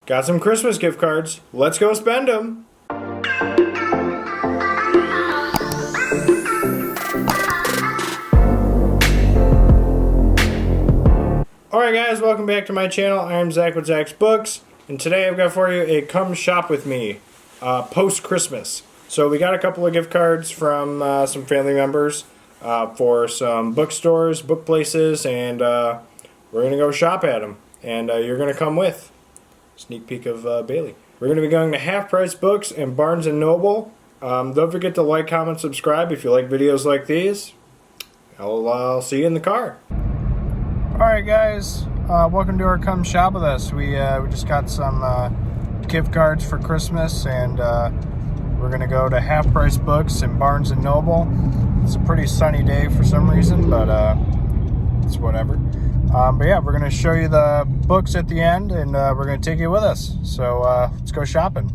Got some Christmas gift cards. Let's go spend them. Alright guys, welcome back to my channel. I'm Zach with Zacks Books, and today I've got for you a come shop with me post-Christmas. So we got a couple of gift cards from some family members for some bookstores, book places, and we're going to go shop at them. And you're going to come with. Sneak peek of Bailey. We're going to be going to Half Price Books and Barnes & Noble. Don't forget to like, comment, subscribe if you like videos like these. I'll see you in the car. Alright guys, welcome to our Come Shop With Us. We just got some gift cards for Christmas, and we're going to go to Half Price Books and Barnes & Noble. It's a pretty sunny day for some reason, but it's whatever. But yeah, we're going to show you the books at the end, and we're going to take you with us. So let's go shopping.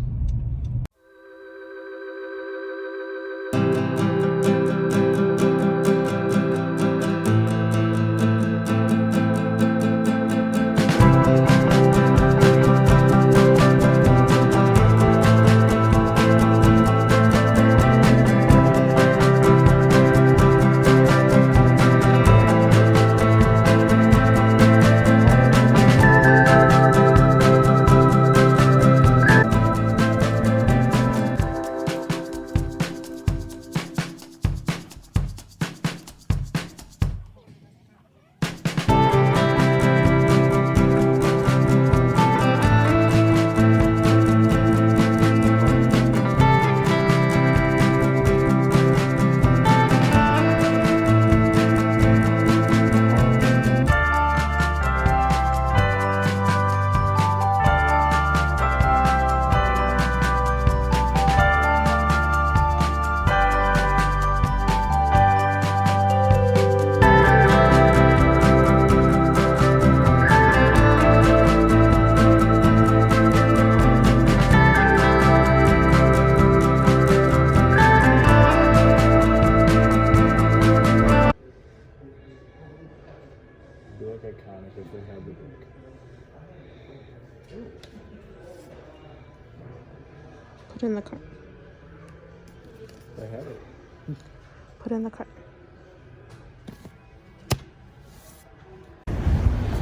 Iconic if they had the book. Put it in the cart. I have it. Put it in the cart.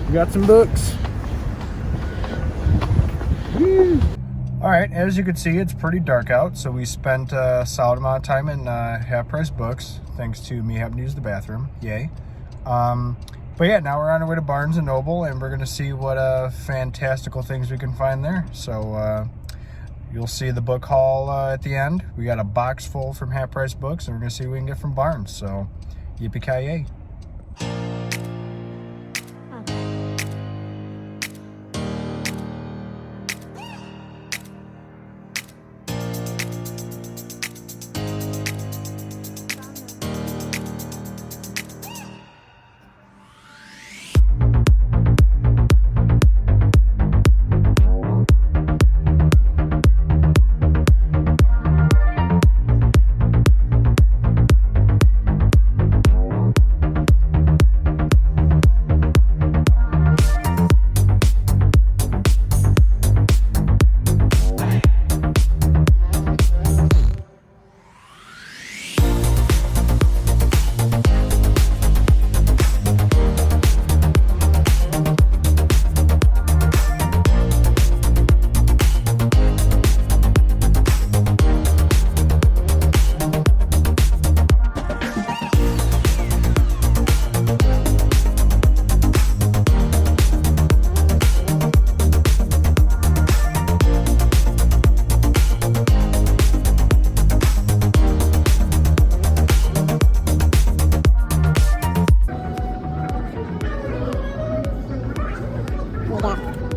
We got some books. Alright, as you can see, it's pretty dark out, so we spent a solid amount of time in Half Price Books, thanks to me having to use the bathroom. Yay. But yeah, now we're on our way to Barnes & Noble, and we're going to see what fantastical things we can find there. So you'll see the book haul at the end. We got a box full from Half Price Books, and we're going to see what we can get from Barnes. So yippee-ki-yay.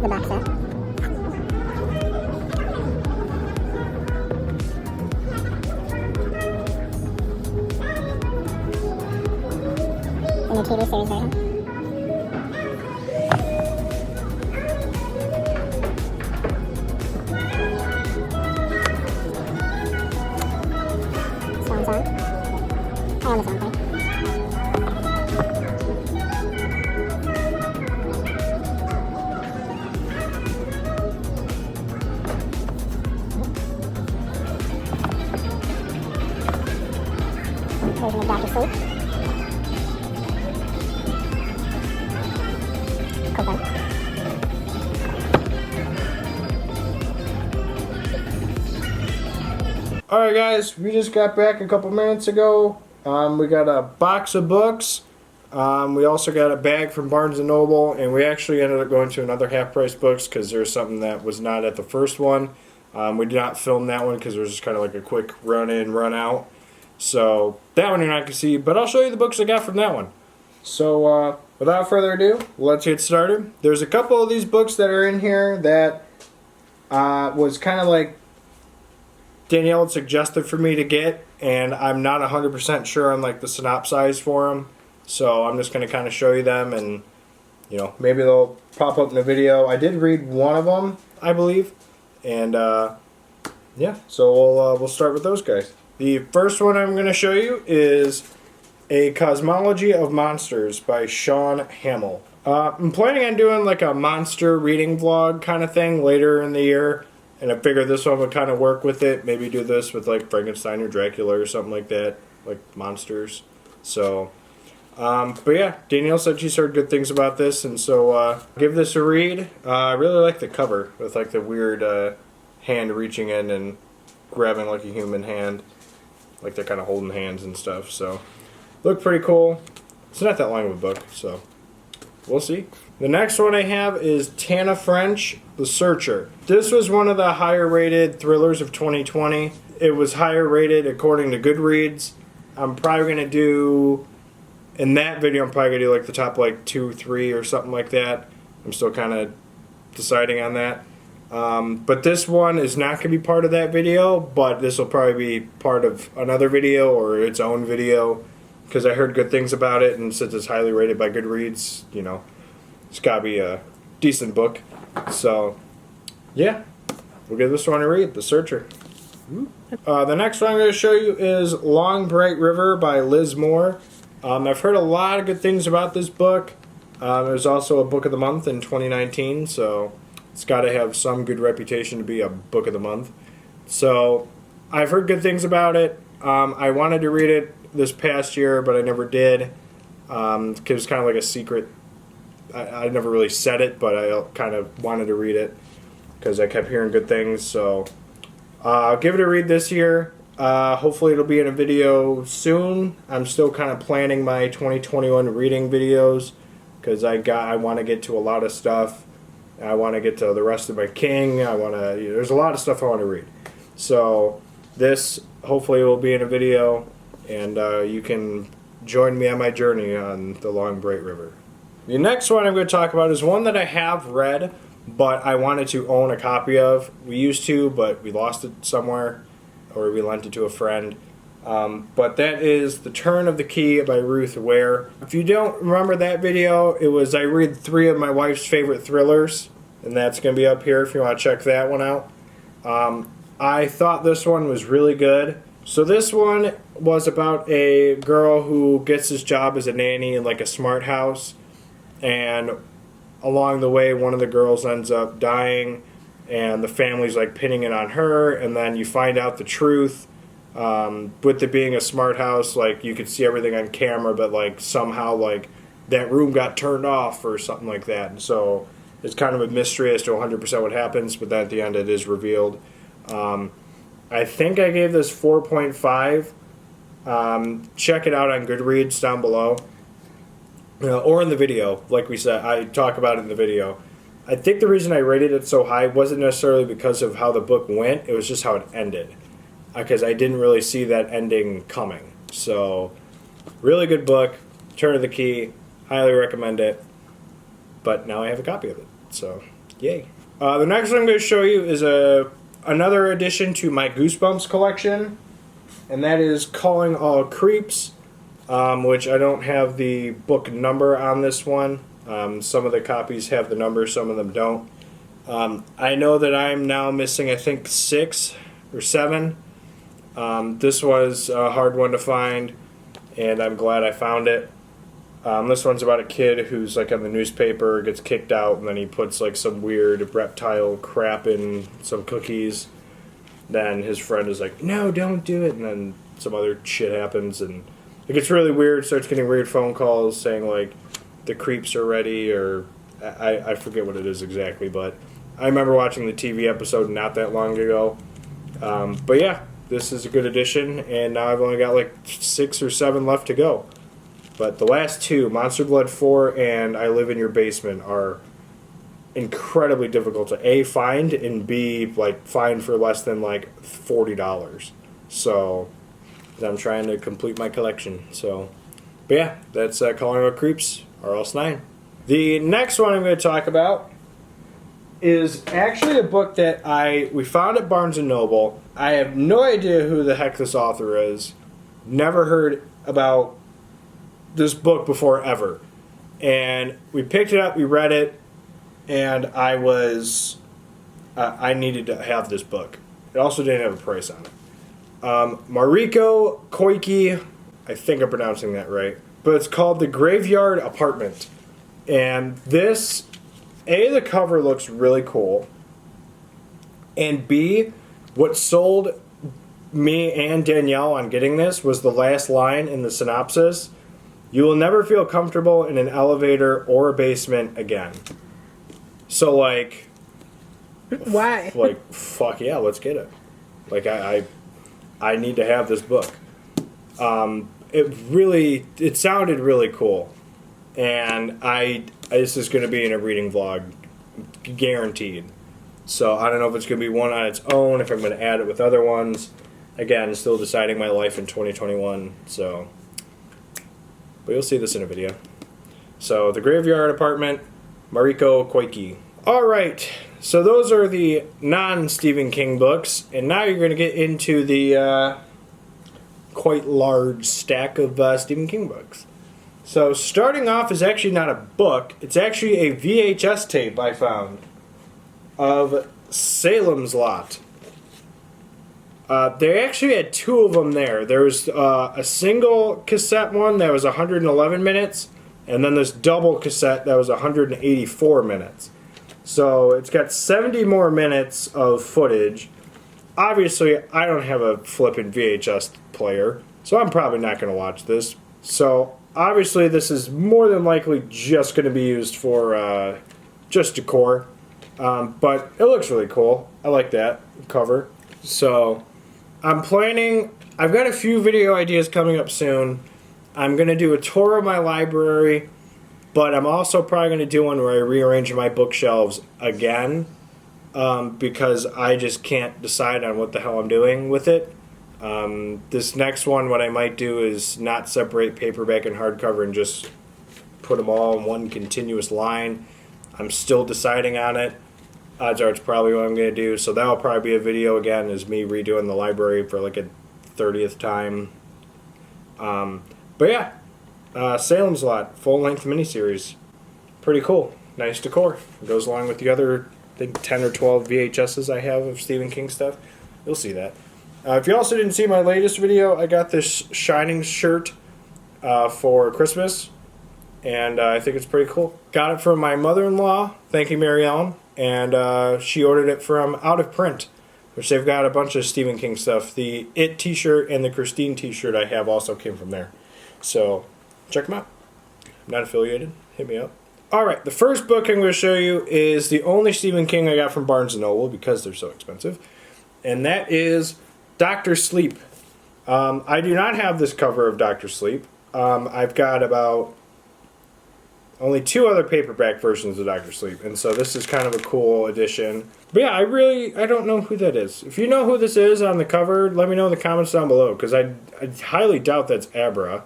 The box set. The new TV series version. Swan song. I own the song thing. the doctor sleep. Cocaine. Alright guys, we just got back a couple minutes ago. We got a box of books. We also got a bag from Barnes & Noble, and we actually ended up going to another half-price books because there's something that was not at the first one. We did not film that one because it was just kind of like a quick run in, run out. So that one you're not going to see, but I'll show you the books I got from that one. So without further ado, let's get started. There's a couple of these books that are in here that was kind of like Danielle had suggested for me to get, and I'm not 100% sure on like the synopsis for them. So I'm just going to kind of show you them, and you know, maybe they'll pop up in a video. I did read one of them, I believe, and yeah. So we'll start with those guys. The first one I'm going to show you is A Cosmology of Monsters by Sean Hamill. I'm planning on doing like a monster reading vlog kind of thing later in the year, and I figured this one would kind of work with it. Maybe do this with like Frankenstein or Dracula or something like that, like monsters. So. But yeah, Danielle said she's heard good things about this, and so give this a read. I really like the cover with like the weird hand reaching in and grabbing like a human hand, like they're kind of holding hands and stuff. So look pretty cool. It's not that long of a book, so we'll see. The next one I have is Tana French, The Searcher. This was one of the higher rated thrillers of 2020. It was higher rated according to Goodreads. I'm probably going to do... In that video, I'm probably going to do like the top like 2, 3 or something like that. I'm still kind of deciding on that. But this one is not going to be part of that video, but this will probably be part of another video or its own video because I heard good things about it, and since it's highly rated by Goodreads, you know, it's got to be a decent book. So, yeah, we'll give this one a read, The Searcher. The next one I'm going to show you is Long Bright River by Liz Moore. I've heard a lot of good things about this book. It was also a book of the month in 2019, so it's got to have some good reputation to be a book of the month. So I've heard good things about it. I wanted to read it this past year, but I never did. It was kind of like a secret. I never really said it, but I kind of wanted to read it because I kept hearing good things. So I'll give it a read this year. Hopefully it'll be in a video soon. I'm still kind of planning my 2021 reading videos because I want to get to a lot of stuff. I want to get to the rest of my King. There's a lot of stuff I want to read. So this hopefully will be in a video, and you can join me on my journey on the Long Bright River. The next one I'm going to talk about is one that I have read, but I wanted to own a copy of. We used to, but we lost it somewhere. Or we lent it to a friend. But that is The Turn of the Key by Ruth Ware. If you don't remember that video, it was I read 3 of my wife's favorite thrillers, and that's going to be up here if you want to check that one out. I thought this one was really good. So this one was about a girl who gets this job as a nanny in like a smart house, and along the way one of the girls ends up dying, and the family's like pinning it on her, and then you find out the truth. With it being a smart house, like you could see everything on camera, but like somehow like that room got turned off or something like that. And so it's kind of a mystery as to 100% what happens, but then at the end it is revealed. I think I gave this 4.5. Check it out on Goodreads down below, or in the video. Like we said, I talk about it in the video. I think the reason I rated it so high wasn't necessarily because of how the book went, it was just how it ended. Because I didn't really see that ending coming. So, really good book, Turn of the Key, highly recommend it. But now I have a copy of it, so yay. The next one I'm going to show you is another addition to my Goosebumps collection, and that is Calling All Creeps, which I don't have the book number on this one. Some of the copies have the number, some of them don't. I know that I'm now missing, I think, 6 or 7. This was a hard one to find, and I'm glad I found it. This one's about a kid who's like on the newspaper, gets kicked out, and then he puts like some weird reptile crap in some cookies. Then his friend is like, no, don't do it, and then some other shit happens, and It gets really weird, starts getting weird phone calls saying, like, the creeps are ready, or I forget what it is exactly, but I remember watching the TV episode not that long ago. But yeah, this is a good addition, and now I've only got like 6 or 7 left to go. But the last 2, Monster Blood 4 and I Live in Your Basement, are incredibly difficult to A, find, and B, like, find for less than like $40. So I'm trying to complete my collection. So, but yeah, that's Calling Out Creeps, RS9. The next one I'm going to talk about is actually a book that we found at Barnes & Noble. I have no idea who the heck this author is. Never heard about this book before ever. And we picked it up, we read it, and I needed to have this book. It also didn't have a price on it. Mariko Koike, I think I'm pronouncing that right, but it's called The Graveyard Apartment. And this, A, the cover looks really cool, and B, what sold me and Danielle on getting this was the last line in the synopsis: "You will never feel comfortable in an elevator or a basement again." So, like, Why? like, fuck yeah, let's get it. Like, I need to have this book. It sounded really cool, and this is going to be in a reading vlog, guaranteed. So I don't know if it's going to be one on its own, if I'm going to add it with other ones. Again, still deciding my life in 2021. So, but you'll see this in a video. So, The Graveyard Apartment, Mariko Koike. All right. So those are the non-Stephen King books, and now you're going to get into the quite large stack of Stephen King books. So starting off is actually not a book, it's actually a VHS tape I found of Salem's Lot. They actually had 2 of them there. There was a single cassette one that was 111 minutes, and then this double cassette that was 184 minutes. So it's got 70 more minutes of footage. Obviously, I don't have a flippin' VHS player, so I'm probably not going to watch this. So obviously, this is more than likely just going to be used for just decor. But it looks really cool. I like that cover. So I've got a few video ideas coming up soon. I'm going to do a tour of my library. But I'm also probably going to do one where I rearrange my bookshelves again, because I just can't decide on what the hell I'm doing with it. This next one, what I might do is not separate paperback and hardcover and just put them all in one continuous line. I'm still deciding on it. Odds are it's probably what I'm going to do. So that'll probably be a video again, is me redoing the library for like a 30th time. But yeah. Salem's Lot, full-length miniseries. Pretty cool. Nice decor. It goes along with the other, I think, 10 or 12 VHSs I have of Stephen King stuff. You'll see that. If you also didn't see my latest video, I got this Shining shirt for Christmas, and I think it's pretty cool. Got it from my mother-in-law, thank you, Mary Ellen, and she ordered it from Out of Print, which they've got a bunch of Stephen King stuff. The It t-shirt and the Christine t-shirt I have also came from there. So check them out. I'm not affiliated. Hit me up. Alright, the first book I'm going to show you is the only Stephen King I got from Barnes & Noble because they're so expensive. And that is Dr. Sleep. I do not have this cover of Dr. Sleep. I've got about only 2 other paperback versions of Dr. Sleep. And so this is kind of a cool edition. But yeah, I don't know who that is. If you know who this is on the cover, let me know in the comments down below. Because I highly doubt that's Abra.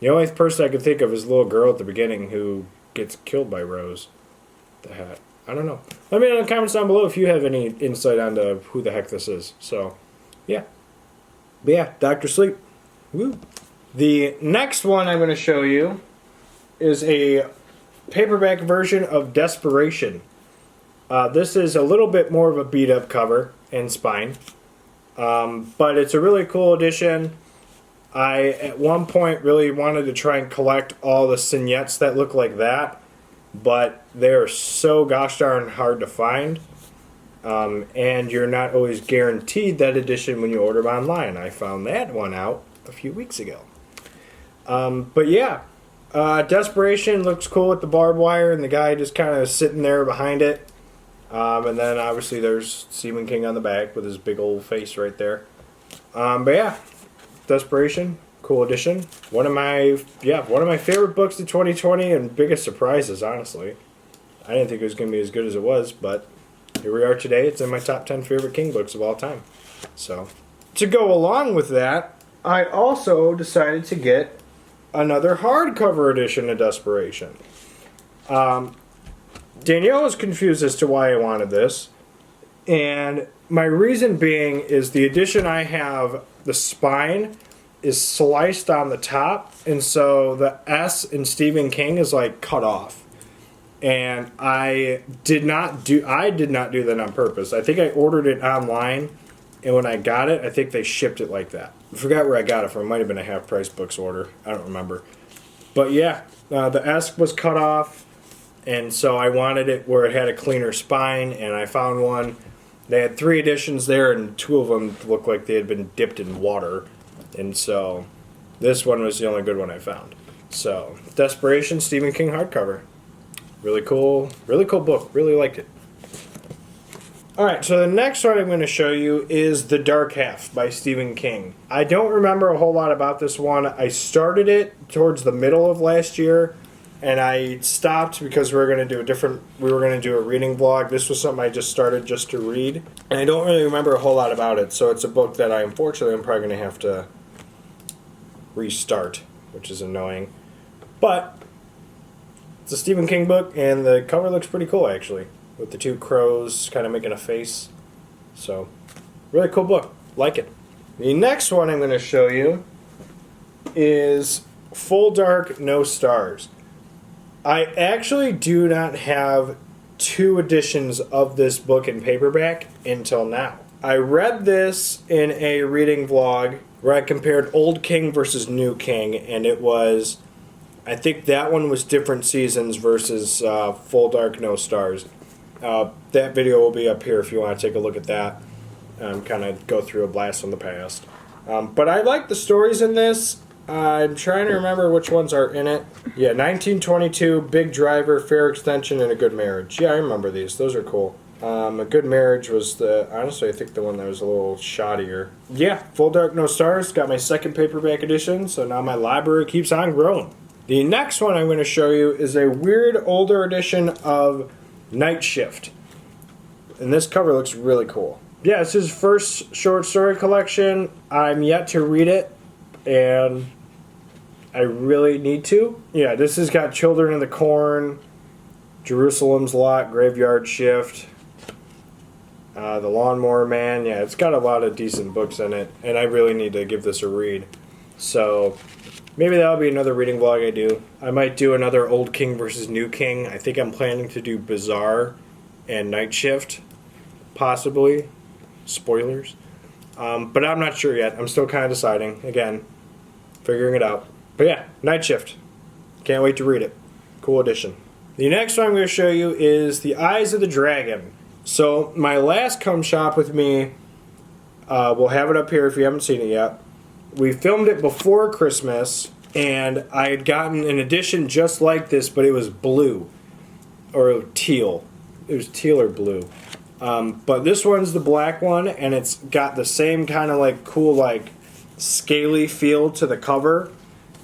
The only person I could think of is the little girl at the beginning who gets killed by Rose. The hat. I don't know. Let me know in the comments down below if you have any insight onto who the heck this is. So, yeah. But yeah, Dr. Sleep. Woo. The next one I'm going to show you is a paperback version of Desperation. This is a little bit more of a beat-up cover and spine. But it's a really cool edition. I, at one point, really wanted to try and collect all the vignettes that look like that, but they're so gosh darn hard to find, and you're not always guaranteed that edition when you order them online. I found that one out a few weeks ago. But yeah, Desperation looks cool with the barbed wire and the guy just kind of sitting there behind it. And then obviously there's Stephen King on the back with his big old face right there. But yeah, Desperation, cool edition. One of my favorite books of 2020 and biggest surprises, honestly. I didn't think it was going to be as good as it was, but here we are today. It's in my top 10 favorite King books of all time. So, to go along with that, I also decided to get another hardcover edition of Desperation. Danielle was confused as to why I wanted this, and my reason being is the edition I have, the spine is sliced on the top, and so the S in Stephen King is like cut off. And I did not do that on purpose. I think I ordered it online, and when I got it, I think they shipped it like that. I forgot where I got it from. It might have been a Half Price Books order. I don't remember. But yeah, the S was cut off, and so I wanted it where it had a cleaner spine, and I found one. They had 3 editions there, and 2 of them looked like they had been dipped in water. And so this one was the only good one I found. So, Desperation, Stephen King hardcover. Really cool book. Really liked it. Alright, so the next one I'm going to show you is The Dark Half by Stephen King. I don't remember a whole lot about this one. I started it towards the middle of last year, and I stopped because we were going to do a reading vlog. This was something I just started just to read, and I don't really remember a whole lot about it, so it's a book that I'm probably going to have to restart, which is annoying. But it's a Stephen King book, and the cover looks pretty cool, actually, with the 2 crows kind of making a face. So, really cool book. Like it. The next one I'm going to show you is Full Dark, No Stars. I actually do not have 2 editions of this book in paperback until now. I read this in a reading vlog where I compared Old King versus New King, and it was, I think that one was different seasons versus Full Dark, No Stars. That video will be up here if you want to take a look at that. Kind of go through a blast from the past. But I like the stories in this. I'm trying to remember which ones are in it. Yeah, 1922, Big Driver, Fair Extension, and A Good Marriage. Yeah, I remember these. Those are cool. A Good Marriage was honestly, I think the one that was a little shoddier. Yeah, Full Dark, No Stars. Got my second paperback edition, so now my library keeps on growing. The next one I'm going to show you is a weird older edition of Night Shift. And this cover looks really cool. Yeah, it's his first short story collection. I'm yet to read it, and I really need to. Yeah, this has got Children of the Corn, Jerusalem's Lot, Graveyard Shift, The Lawnmower Man. Yeah, it's got a lot of decent books in it, and I really need to give this a read. So maybe that'll be another reading vlog I do. I might do another Old King versus New King. I think I'm planning to do Bazaar and Night Shift, possibly. Spoilers. But I'm not sure yet. I'm still kind of deciding. Again, figuring it out. But yeah, Night Shift. Can't wait to read it. Cool edition. The next one I'm going to show you is The Eyes of the Dragon. So my last Come Shop With Me, we'll have it up here if you haven't seen it yet. We filmed it before Christmas, and I had gotten an edition just like this, but it was blue. Or teal. It was teal or blue. But this one's the black one, and it's got the same kind of like cool, like scaly feel to the cover,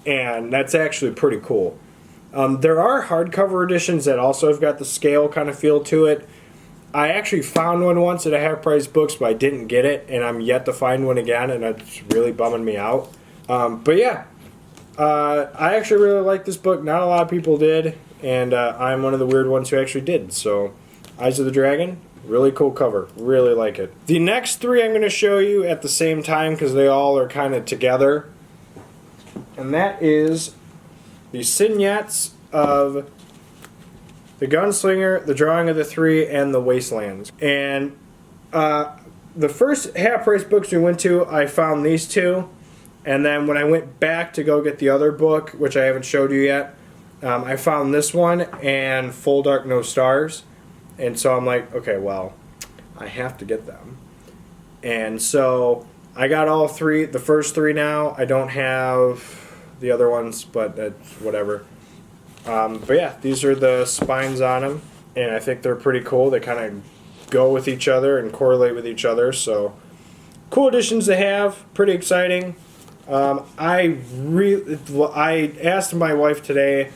and that's actually pretty cool. There are hardcover editions that also have got the scale kind of feel to it. I actually found one once at a Half Price Books, but I didn't get it, and I'm yet to find one again, and it's really bumming me out. But yeah, I actually really like this book. Not a lot of people did, and I'm one of the weird ones who actually did. So, Eyes of the Dragon, really cool cover. Really like it. The next 3 I'm going to show you at the same time because they all are kind of together, and that is the Signups of The Gunslinger, The Drawing of the Three, and The Wastelands. And the first Half Price Books we went to, I found these 2. And then when I went back to go get the other book, which I haven't showed you yet, I found this one and Full Dark, No Stars. And so I'm like, okay, well, I have to get them. And so I got all 3, the first 3 now. I don't have the other ones, but whatever. But yeah, these are the spines on them, and I think they're pretty cool. They kind of go with each other and correlate with each other, so cool additions to have. Pretty exciting. I asked my wife today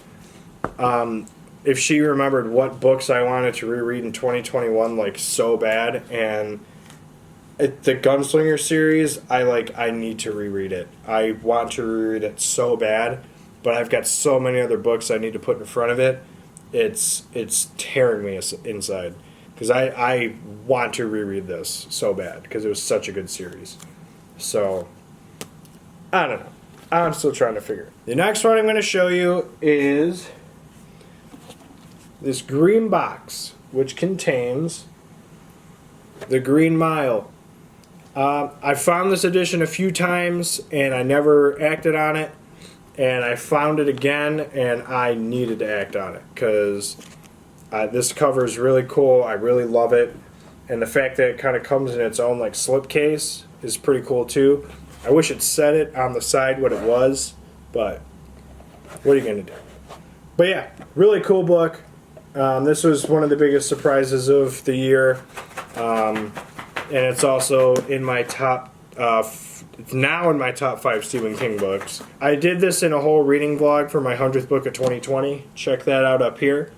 if she remembered what books I wanted to reread in 2021, like so bad, and the Gunslinger series, I need to reread it. I want to reread it so bad, but I've got so many other books I need to put in front of it. It's tearing me inside because I want to reread this so bad because it was such a good series. So I don't know. I'm still trying to figure it. The next one I'm going to show you is this green box, which contains The Green Mile. I found this edition a few times and I never acted on it, and I found it again and I needed to act on it because this cover is really cool. I really love it, and the fact that it kind of comes in its own like slipcase is pretty cool too. I wish it said it on the side what it was, but what are you going to do? But yeah, really cool book. This was one of the biggest surprises of the year. And it's also in my top, it's now in my top 5 Stephen King books. I did this in a whole reading vlog for my 100th book of 2020. Check that out up here.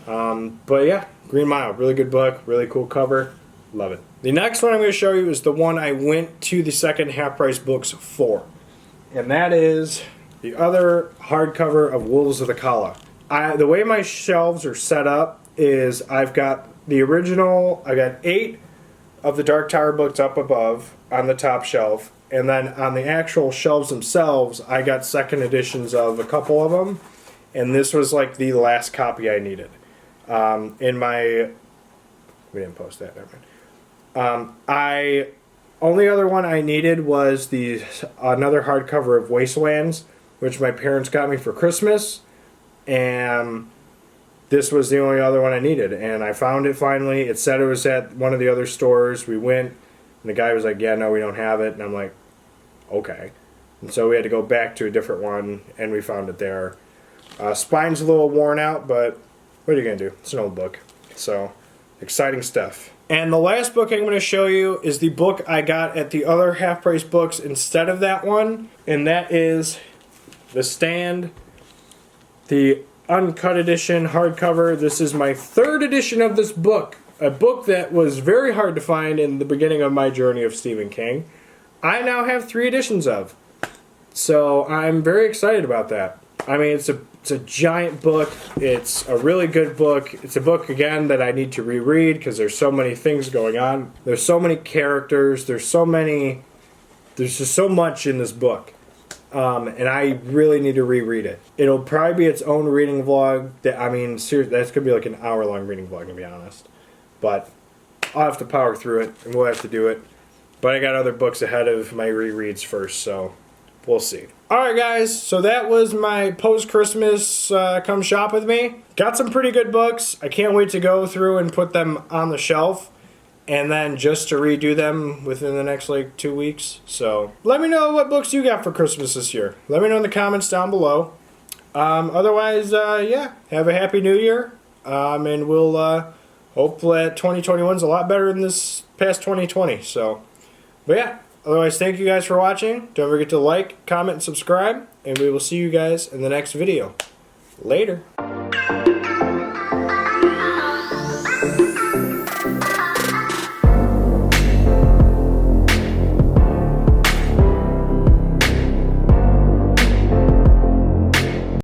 But yeah, Green Mile, really good book, really cool cover. Love it. The next one I'm going to show you is the one I went to the second half price books for. And that is the other hardcover of Wolves of the Kala. The way my shelves are set up is I've got the original, I got 8 of the Dark Tower books up above on the top shelf, and then on the actual shelves themselves I got second editions of a couple of them, and this was like the last copy I needed. We didn't post that, never mind. Only other one I needed was another hardcover of Wastelands, which my parents got me for Christmas, and this was the only other one I needed, and I found it finally. It said it was at one of the other stores. We went, and the guy was like, yeah, no, we don't have it. And I'm like, okay. And so we had to go back to a different one, and we found it there. Spine's a little worn out, but what are you going to do? It's an old book. So, exciting stuff. And the last book I'm going to show you is the book I got at the other half-price books instead of that one, and that is The Stand, the uncut edition hardcover. This is my 3rd edition of this book, a book that was very hard to find in the beginning of my journey of Stephen King. I now have 3 editions of, so I'm very excited about that. I mean, it's a giant book. It's a really good book. It's a book again that I need to reread because there's so many things going on. There's so many characters. There's just so much in this book. And I really need to reread it. It'll probably be its own reading vlog. Seriously, that's going to be like an hour-long reading vlog, to be honest. But I'll have to power through it, and we'll have to do it. But I got other books ahead of my rereads first, so we'll see. Alright guys, so that was my post-Christmas come shop with me. Got some pretty good books. I can't wait to go through and put them on the shelf, and then just to redo them within the next 2 weeks. So let me know what books you got for Christmas this year. Let me know in the comments down below. Otherwise, yeah, have a happy new year. And we'll hope that 2021 is a lot better than this past 2020. So, but yeah, otherwise, thank you guys for watching. Don't forget to like, comment, and subscribe. And we will see you guys in the next video. Later.